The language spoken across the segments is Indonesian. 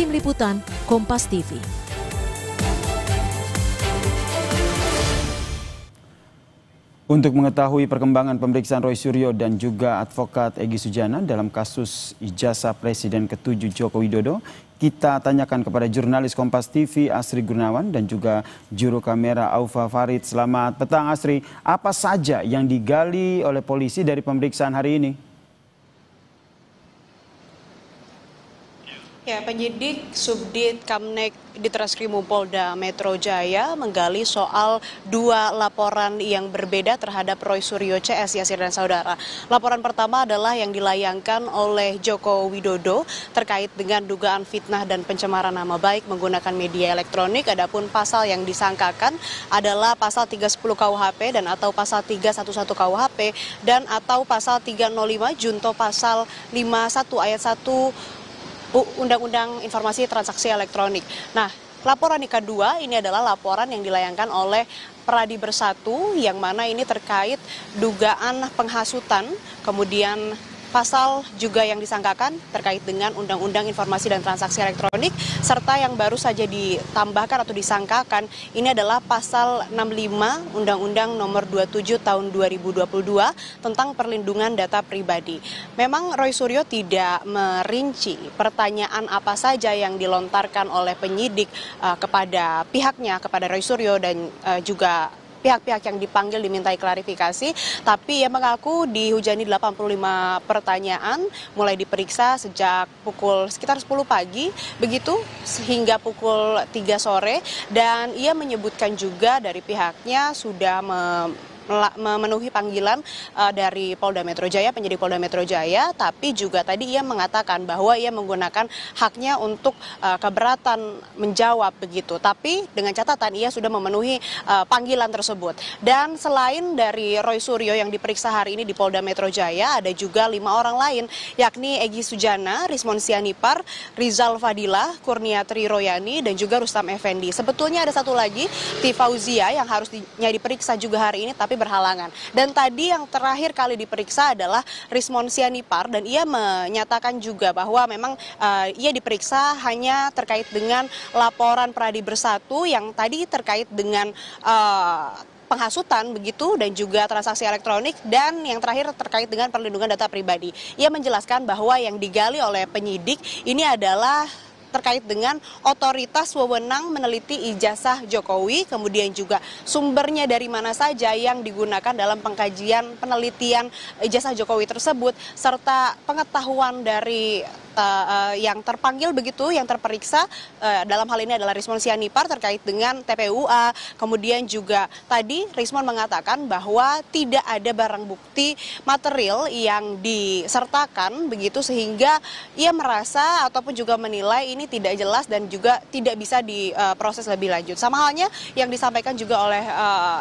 Tim Liputan, Kompas TV. Untuk mengetahui perkembangan pemeriksaan Roy Suryo dan juga advokat Egy Sujana dalam kasus ijazah Presiden ke-7 Joko Widodo, kita tanyakan kepada jurnalis Kompas TV Asri Gunawan dan juga juru kamera Aufa Farid. Selamat petang Asri, apa saja yang digali oleh polisi dari pemeriksaan hari ini? Ya, penyidik Subdit Kamnek Ditreskrimum Polda Metro Jaya menggali soal dua laporan yang berbeda terhadap Roy Suryo CS, Yasir dan saudara. Laporan pertama adalah yang dilayangkan oleh Joko Widodo terkait dengan dugaan fitnah dan pencemaran nama baik menggunakan media elektronik. Adapun pasal yang disangkakan adalah pasal 310 KUHP dan atau pasal 311 KUHP dan atau pasal 305 junto pasal 51 ayat 1 Undang-Undang Informasi Transaksi Elektronik. Nah, laporan yang kedua ini adalah laporan yang dilayangkan oleh Pradi Bersatu yang mana ini terkait dugaan penghasutan, kemudian pasal juga yang disangkakan terkait dengan Undang-Undang Informasi dan Transaksi Elektronik, serta yang baru saja ditambahkan atau disangkakan ini adalah pasal 65 Undang-Undang Nomor 27 Tahun 2022 tentang perlindungan data pribadi. Memang Roy Suryo tidak merinci pertanyaan apa saja yang dilontarkan oleh penyidik kepada pihaknya, kepada Roy Suryo dan juga pihak-pihak yang dipanggil dimintai klarifikasi, tapi ia mengaku dihujani 85 pertanyaan mulai diperiksa sejak pukul sekitar 10 pagi begitu hingga pukul 3 sore, dan ia menyebutkan juga dari pihaknya sudah memenuhi panggilan dari Polda Metro Jaya, penyidik Polda Metro Jaya, tapi juga tadi ia mengatakan bahwa ia menggunakan haknya untuk keberatan menjawab begitu, tapi dengan catatan ia sudah memenuhi panggilan tersebut. Dan selain dari Roy Suryo yang diperiksa hari ini di Polda Metro Jaya, ada juga 5 orang lain, yakni Egy Sujana, Rismon Sianipar, Rizal Fadilah, Kurniatri Royani, dan juga Rustam Effendi. Sebetulnya ada satu lagi, Fauzia, yang harusnya diperiksa juga hari ini, tapi berhalangan. Dan tadi yang terakhir kali diperiksa adalah Rismon Sianipar, dan ia menyatakan juga bahwa memang ia diperiksa hanya terkait dengan laporan Pradi Bersatu yang tadi terkait dengan penghasutan begitu dan juga transaksi elektronik, dan yang terakhir terkait dengan perlindungan data pribadi. Ia menjelaskan bahwa yang digali oleh penyidik ini adalah terkait dengan otoritas wewenang meneliti ijazah Jokowi, kemudian juga sumbernya dari mana saja yang digunakan dalam pengkajian penelitian ijazah Jokowi tersebut, serta pengetahuan dari yang terpanggil begitu, yang terperiksa dalam hal ini adalah Rismon Sianipar terkait dengan TPUA. Kemudian juga tadi Rismon mengatakan bahwa tidak ada barang bukti material yang disertakan begitu, sehingga ia merasa ataupun juga menilai ini tidak jelas dan juga tidak bisa diproses lebih lanjut. Sama halnya yang disampaikan juga oleh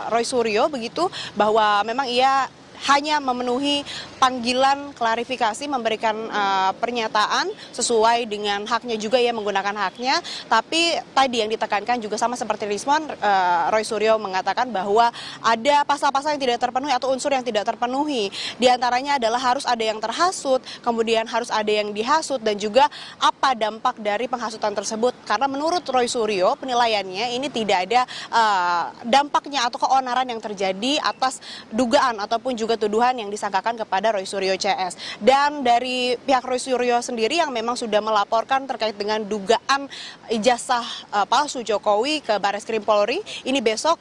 Roy Suryo begitu, bahwa memang ia hanya memenuhi panggilan klarifikasi, memberikan pernyataan sesuai dengan haknya juga, ia menggunakan haknya. Tapi tadi yang ditekankan juga sama seperti Rismon, Roy Suryo mengatakan bahwa ada pasal-pasal yang tidak terpenuhi atau unsur yang tidak terpenuhi. Di antaranya adalah harus ada yang terhasut, kemudian harus ada yang dihasut, dan juga apa dampak dari penghasutan tersebut. Karena menurut Roy Suryo, penilaiannya ini tidak ada dampaknya atau keonaran yang terjadi atas dugaan ataupun juga tuduhan yang disangkakan kepada Roy Suryo CS. Dan dari pihak Roy Suryo sendiri yang memang sudah melaporkan terkait dengan dugaan ijazah palsu Jokowi ke Bareskrim Polri, ini besok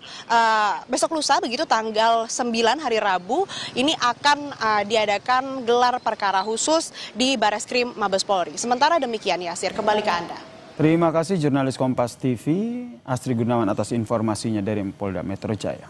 lusa begitu tanggal 9 hari Rabu ini akan diadakan gelar perkara khusus di Bareskrim Mabes Polri. Sementara demikian, Yasir, kembali ke Anda. Terima kasih jurnalis Kompas TV Asri Gunawan atas informasinya dari Polda Metro Jaya.